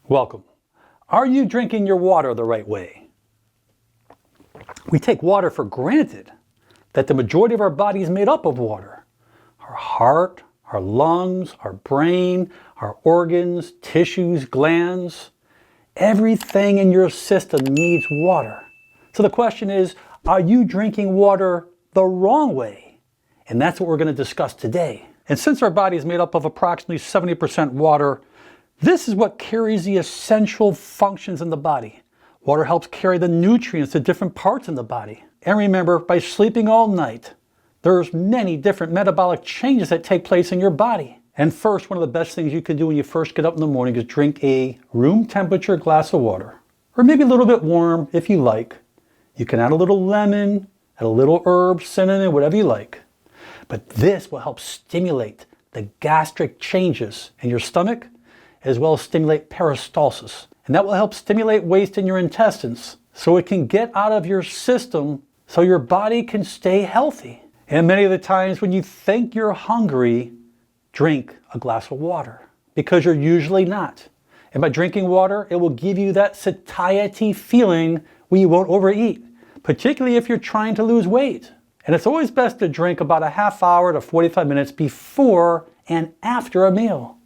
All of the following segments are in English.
Welcome. Are you drinking your water the right way? We take water for granted, that the majority of our body is made up of water. Our heart, our lungs, our brain, our organs, tissues, glands, everything in your system needs water. So the question is, are you drinking water the wrong way? And that's what we're going to discuss today. And since our body is made up of approximately 70% water, this is what carries the essential functions in the body. Water helps carry the nutrients to different parts in the body. And remember, by sleeping all night, there's many different metabolic changes that take place in your body. And first, one of the best things you can do when you first get up in the morning is drink a room temperature glass of water. Or maybe a little bit warm if you like. You can add a little lemon, add a little herb, cinnamon, whatever you like. But this will help stimulate the gastric changes in your stomach, as well as stimulate peristalsis. And that will help stimulate waste in your intestines so it can get out of your system so your body can stay healthy. And many of the times when you think you're hungry, drink a glass of water because you're usually not. And by drinking water, it will give you that satiety feeling where you won't overeat, particularly if you're trying to lose weight. And it's always best to drink about a half hour to 45 minutes before and after a meal.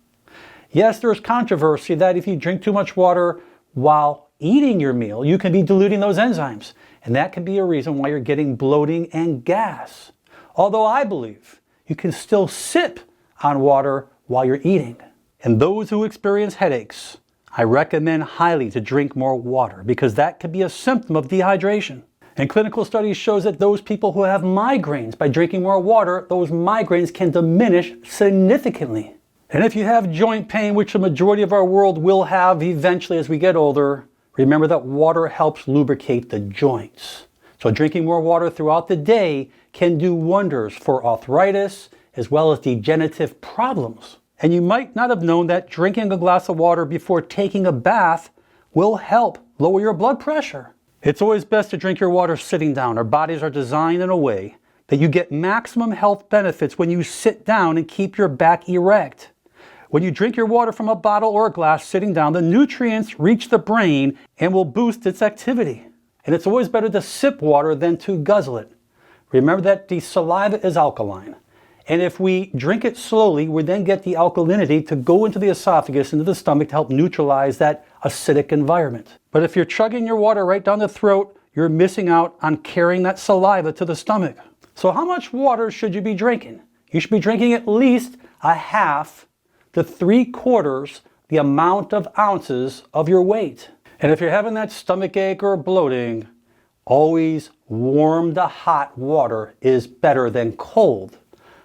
Yes, there's controversy that if you drink too much water while eating your meal, you can be diluting those enzymes. And that can be a reason why you're getting bloating and gas. Although I believe you can still sip on water while you're eating. And those who experience headaches, I recommend highly to drink more water because that could be a symptom of dehydration. And clinical studies shows that those people who have migraines, by drinking more water, those migraines can diminish significantly. And if you have joint pain, which the majority of our world will have eventually as we get older, remember that water helps lubricate the joints. So drinking more water throughout the day can do wonders for arthritis as well as degenerative problems. And you might not have known that drinking a glass of water before taking a bath will help lower your blood pressure. It's always best to drink your water sitting down. Our bodies are designed in a way that you get maximum health benefits when you sit down and keep your back erect. When you drink your water from a bottle or a glass sitting down, the nutrients reach the brain and will boost its activity. And it's always better to sip water than to guzzle it. Remember that the saliva is alkaline. And if we drink it slowly, we then get the alkalinity to go into the esophagus, into the stomach to help neutralize that acidic environment. But if you're chugging your water right down the throat, you're missing out on carrying that saliva to the stomach. So how much water should you be drinking? You should be drinking at least a half to 3/4 the amount of ounces of your weight. And if you're having that stomach ache or bloating, always warm to hot water is better than cold.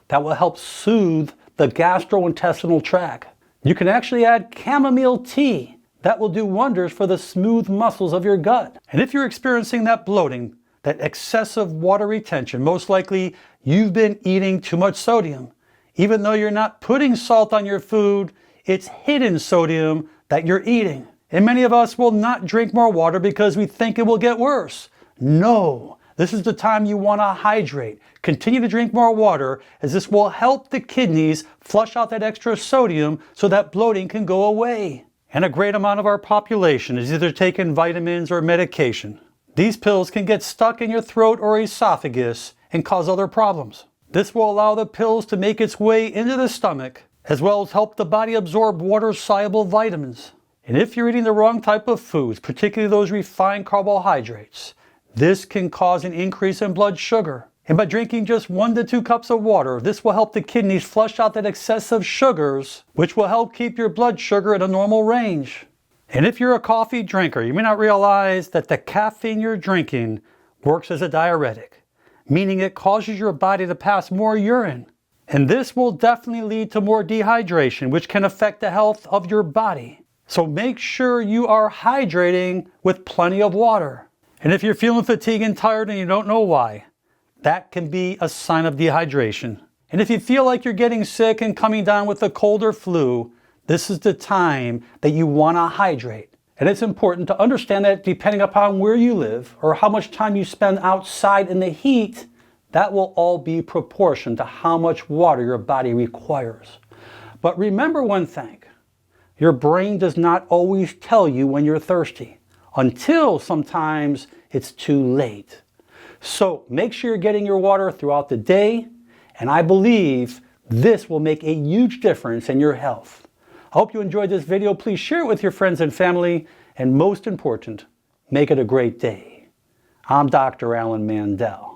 That will help soothe the gastrointestinal tract. You can actually add chamomile tea. That will do wonders for the smooth muscles of your gut. And if you're experiencing that bloating, that excessive water retention, most likely you've been eating too much sodium. Even though you're not putting salt on your food, it's hidden sodium that you're eating. And many of us will not drink more water because we think it will get worse. No, this is the time you want to hydrate. Continue to drink more water as this will help the kidneys flush out that extra sodium so that bloating can go away. And a great amount of our population is either taking vitamins or medication. These pills can get stuck in your throat or esophagus and cause other problems. This will allow the pills to make its way into the stomach, as well as help the body absorb water-soluble vitamins. And if you're eating the wrong type of foods, particularly those refined carbohydrates, this can cause an increase in blood sugar. And by drinking just 1 to 2 cups of water, this will help the kidneys flush out that excessive sugars, which will help keep your blood sugar at a normal range. And if you're a coffee drinker, you may not realize that the caffeine you're drinking works as a diuretic, meaning it causes your body to pass more urine. And this will definitely lead to more dehydration, which can affect the health of your body. So make sure you are hydrating with plenty of water. And if you're feeling fatigued and tired and you don't know why, that can be a sign of dehydration. And if you feel like you're getting sick and coming down with a cold or flu, this is the time that you want to hydrate. And it's important to understand that depending upon where you live or how much time you spend outside in the heat, that will all be proportion to how much water your body requires. But remember one thing, Your brain does not always tell you when you're thirsty, until sometimes it's too late. So make sure you're getting your water throughout the day, and I believe this will make a huge difference in your health. I hope you enjoyed this video. Please share it with your friends and family, and most important, make it a great day. I'm Dr. Alan Mandell.